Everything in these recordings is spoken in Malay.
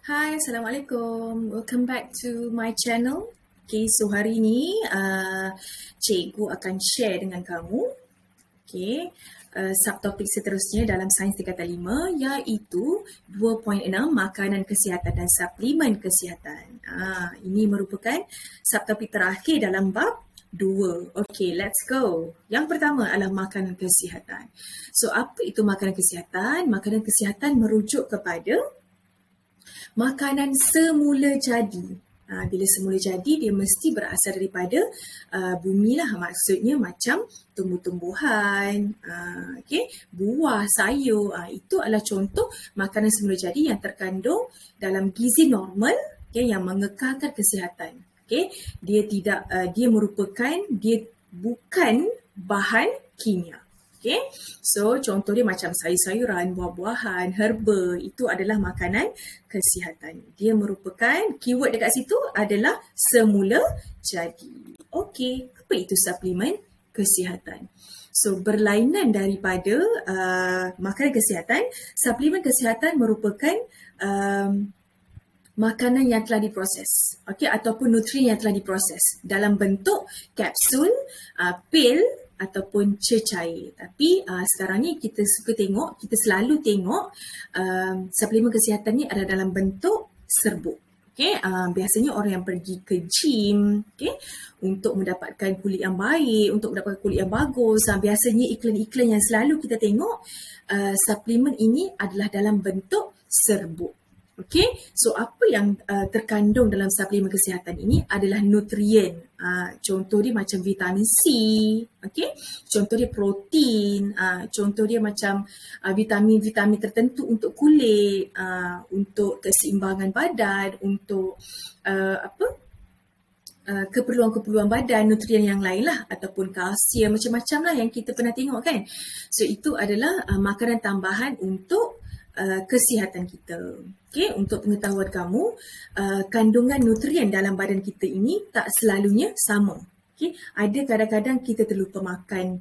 Hai, Assalamualaikum. Welcome back to my channel. Okay, so hari ni cikgu akan share dengan kamu subtopik seterusnya dalam sains tingkatan 5 iaitu 2.6 makanan kesihatan dan suplemen kesihatan. Ini merupakan subtopik terakhir dalam bab 2. Okay, let's go. Yang pertama adalah makanan kesihatan. So, apa itu makanan kesihatan? Makanan kesihatan merujuk kepada makanan semula jadi. Bila semula jadi, dia mesti berasal daripada bumi lah. Maksudnya macam tumbuh-tumbuhan, buah, sayur. Itu adalah contoh makanan semula jadi yang terkandung dalam gizi normal yang mengekalkan kesihatan. Dia bukan bahan kimia. So contoh dia macam sayur-sayuran, buah-buahan, herba, itu adalah makanan kesihatan. Dia merupakan, keyword dekat situ adalah semula jadi. Apa itu suplemen kesihatan? So berlainan daripada makanan kesihatan, suplemen kesihatan merupakan makanan yang telah diproses, ataupun nutrien yang telah diproses dalam bentuk kapsul, pil ataupun cecair. Tapi sekarang ni kita selalu tengok suplemen kesihatan ni ada dalam bentuk serbuk. Biasanya orang yang pergi ke gym untuk mendapatkan kulit yang baik, untuk mendapatkan kulit yang bagus, biasanya iklan-iklan yang selalu kita tengok suplemen ini adalah dalam bentuk serbuk. So apa yang terkandung dalam suplemen kesihatan ini adalah nutrien. Contoh dia macam vitamin C, contoh dia protein, contoh dia macam vitamin-vitamin tertentu untuk kulit, untuk keseimbangan badan, untuk keperluan-keperluan badan, nutrien yang lain lah, ataupun kalsium, macam-macam lah yang kita pernah tengok kan. So itu adalah makanan tambahan untuk kesihatan kita. Untuk pengetahuan kamu, kandungan nutrien dalam badan kita ini tak selalunya sama. Ada kadang-kadang kita terlupa makan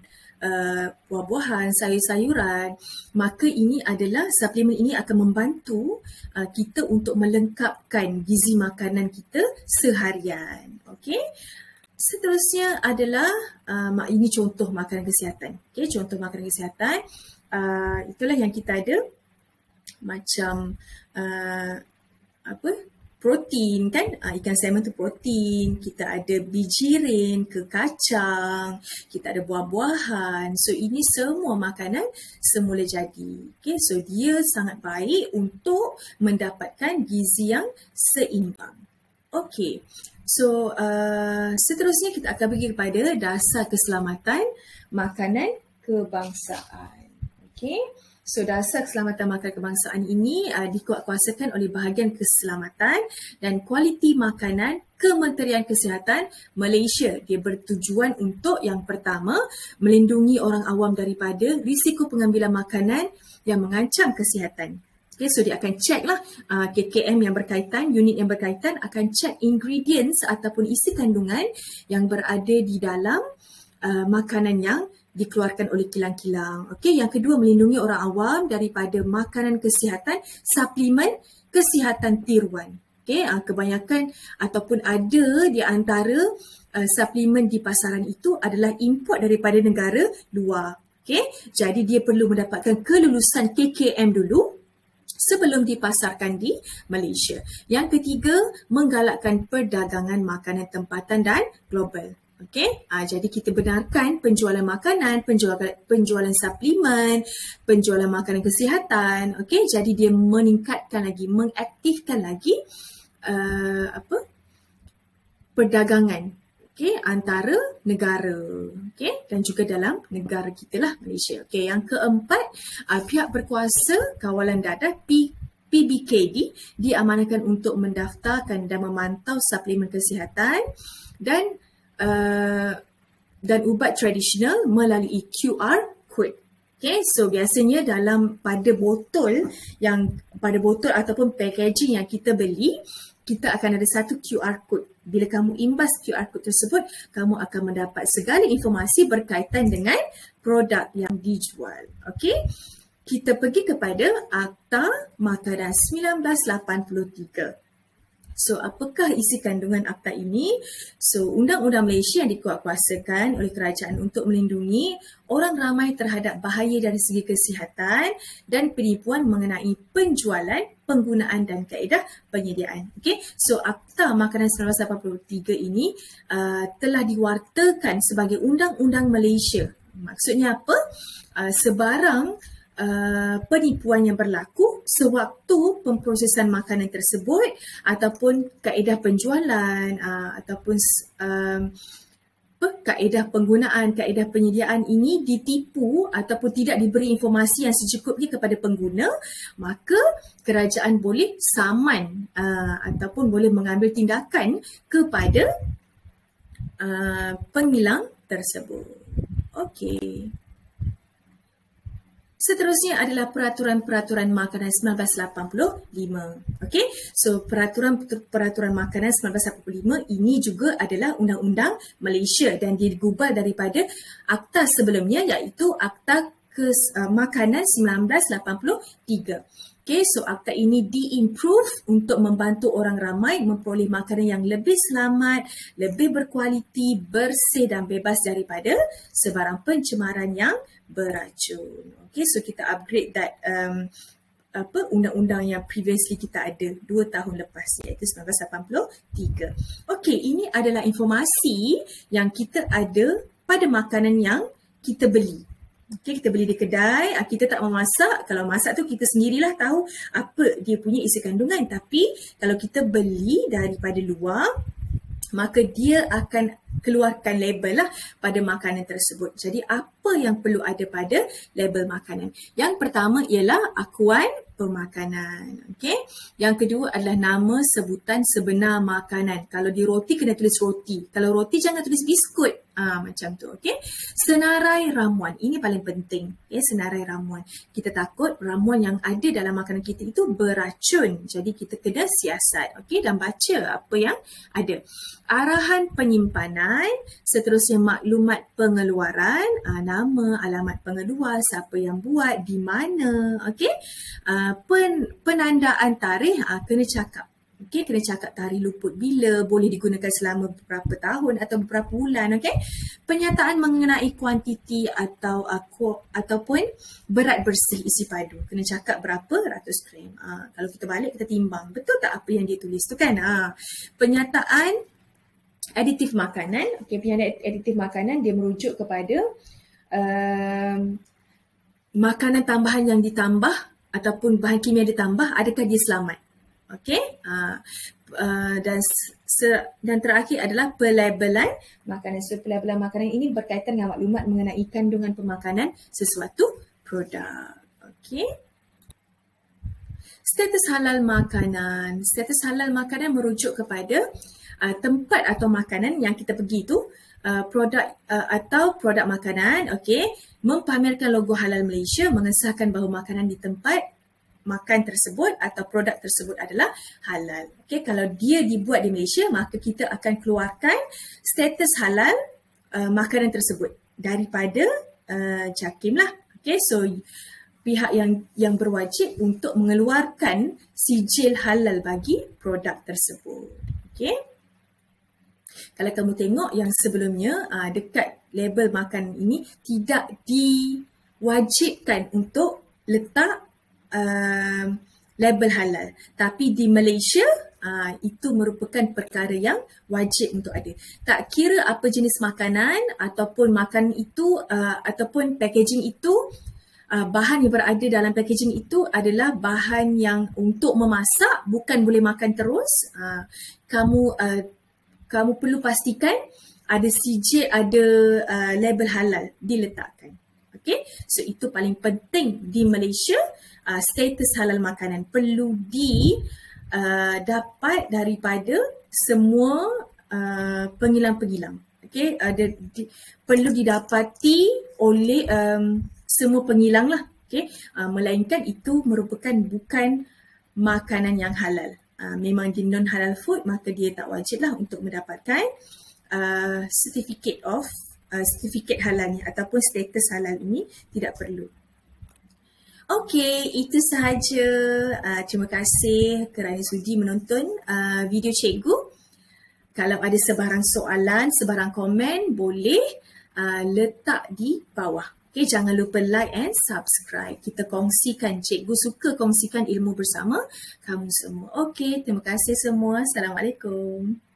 buah-buahan, sayur-sayuran, maka ini adalah suplemen ini akan membantu kita untuk melengkapkan gizi makanan kita seharian. Seterusnya adalah ini contoh makanan kesihatan. Contoh makanan kesihatan, itulah yang kita ada. Macam protein kan, ikan salmon tu protein, kita ada bijirin, kacang, kita ada buah-buahan. So ini semua makanan semula jadi. So dia sangat baik untuk mendapatkan gizi yang seimbang. So seterusnya kita akan pergi kepada dasar keselamatan makanan kebangsaan. So dasar keselamatan makanan kebangsaan ini dikuatkuasakan oleh bahagian keselamatan dan kualiti makanan Kementerian Kesihatan Malaysia. Dia bertujuan untuk yang pertama, melindungi orang awam daripada risiko pengambilan makanan yang mengancam kesihatan. So dia akan cek lah KKM yang berkaitan, unit yang berkaitan akan cek ingredients ataupun isi kandungan yang berada di dalam makanan yang dikeluarkan oleh kilang-kilang. Yang kedua, melindungi orang awam daripada makanan kesihatan, suplemen kesihatan tiruan. Kebanyakan ataupun ada di antara suplemen di pasaran itu adalah import daripada negara luar. Jadi dia perlu mendapatkan kelulusan KKM dulu sebelum dipasarkan di Malaysia. Yang ketiga, menggalakkan perdagangan makanan tempatan dan global. Jadi kita benarkan penjualan makanan, penjualan suplemen, penjualan makanan kesihatan. Jadi dia meningkatkan lagi, mengaktifkan lagi perdagangan antara negara dan juga dalam negara kita lah, Malaysia. Yang keempat, pihak berkuasa kawalan dadah PBKD diamanahkan untuk mendaftarkan dan memantau suplemen kesihatan dan ubat tradisional melalui QR code. So biasanya pada botol ataupun packaging yang kita beli, kita akan ada satu QR code. Bila kamu imbas QR code tersebut, kamu akan mendapat segala informasi berkaitan dengan produk yang dijual. kita pergi kepada Akta Makanan 1983. So, apakah isi kandungan akta ini? So, Undang-Undang Malaysia yang dikuatkuasakan oleh kerajaan untuk melindungi orang ramai terhadap bahaya dari segi kesihatan dan penipuan mengenai penjualan, penggunaan dan kaedah penyediaan. Okay? So, Akta Makanan 1983 ini telah diwartakan sebagai Undang-Undang Malaysia. Maksudnya apa? Sebarang penipuan yang berlaku sewaktu pemprosesan makanan tersebut ataupun kaedah penjualan ataupun kaedah penggunaan, kaedah penyediaan ini ditipu ataupun tidak diberi informasi yang secukupnya kepada pengguna, maka kerajaan boleh saman ataupun boleh mengambil tindakan kepada pengilang tersebut. Okey. Seterusnya adalah Peraturan-Peraturan Makanan 1985. Okey, so Peraturan Makanan 1985 ini juga adalah Undang-Undang Malaysia dan digubal daripada akta sebelumnya iaitu Akta Makanan 1983. Okay, so akta ini di-improve untuk membantu orang ramai memperoleh makanan yang lebih selamat, lebih berkualiti, bersih dan bebas daripada sebarang pencemaran yang beracun. Okay, so kita upgrade that undang-undang yang previously kita ada 2 tahun lepas iaitu 1983. Okay, ini adalah informasi yang kita ada pada makanan yang kita beli. Okay, kita beli di kedai, kita tak memasak. Kalau masak tu kita sendirilah tahu apa dia punya isi kandungan. Tapi kalau kita beli daripada luar, maka dia akan keluarkan label lah pada makanan tersebut. Jadi apa yang perlu ada pada label makanan? Yang pertama ialah akuan pemakanan. Okay? Yang kedua adalah nama sebutan sebenar makanan. Kalau di roti kena tulis roti. Kalau roti jangan tulis biskut. Macam tu. Okay? Senarai ramuan. Ini paling penting. Okay? Senarai ramuan. Kita takut ramuan yang ada dalam makanan kita itu beracun. Jadi kita kena siasat. Okay? Dan baca apa yang ada. Arahan penyimpanan. Seterusnya maklumat pengeluaran. Nama, alamat pengeluar, siapa yang buat, di mana. Okay? Penandaan tarikh kena cakap. Okay, kena cakap tarikh luput bila, boleh digunakan selama beberapa tahun atau beberapa bulan. Okay? Penyataan mengenai kuantiti ataupun berat bersih isi padu. Kena cakap berapa ratus gram. Kalau kita balik kita timbang, betul tak apa yang dia tulis tu kan? Penyataan aditif makanan. Okay, penyataan aditif makanan dia merujuk kepada makanan tambahan yang ditambah ataupun bahan kimia ditambah, adakah dia selamat? Okey, dan terakhir adalah pelabelan makanan. So pelabelan makanan ini berkaitan dengan maklumat mengenai kandungan pemakanan sesuatu produk. Okey. Status halal makanan. Status halal makanan merujuk kepada tempat atau makanan yang kita pergi tu, produk atau produk makanan, okey, mempamerkan logo halal Malaysia, mengesahkan bahawa makanan di tempat makan tersebut atau produk tersebut adalah halal. Okay, kalau dia dibuat di Malaysia, maka kita akan keluarkan status halal makanan tersebut daripada JAKIM lah. Okay, so pihak yang berwajib untuk mengeluarkan sijil halal bagi produk tersebut. Okay. Kalau kamu tengok yang sebelumnya dekat label makanan ini tidak diwajibkan untuk letak label halal, tapi di Malaysia itu merupakan perkara yang wajib untuk ada. Tak kira apa jenis makanan ataupun makanan itu ataupun packaging itu, bahan yang berada dalam packaging itu adalah bahan yang untuk memasak, bukan boleh makan terus. Kamu perlu pastikan ada sijil, ada label halal diletakkan. Okay, so itu paling penting di Malaysia. Status halal makanan perlu dapat daripada semua pengilang-pengilang. Okay, perlu didapati oleh semua pengilang lah. Okay, melainkan itu merupakan bukan makanan yang halal. Memang dia non halal food, maka dia tak wajib lah untuk mendapatkan sertifikat halalnya ataupun status halal ini tidak perlu. Okey, itu sahaja. Terima kasih kerana sudi menonton video cikgu. Kalau ada sebarang soalan, sebarang komen, boleh letak di bawah. Okay, jangan lupa like and subscribe. Kita kongsikan, cikgu suka kongsikan ilmu bersama kamu semua. Okey, terima kasih semua. Assalamualaikum.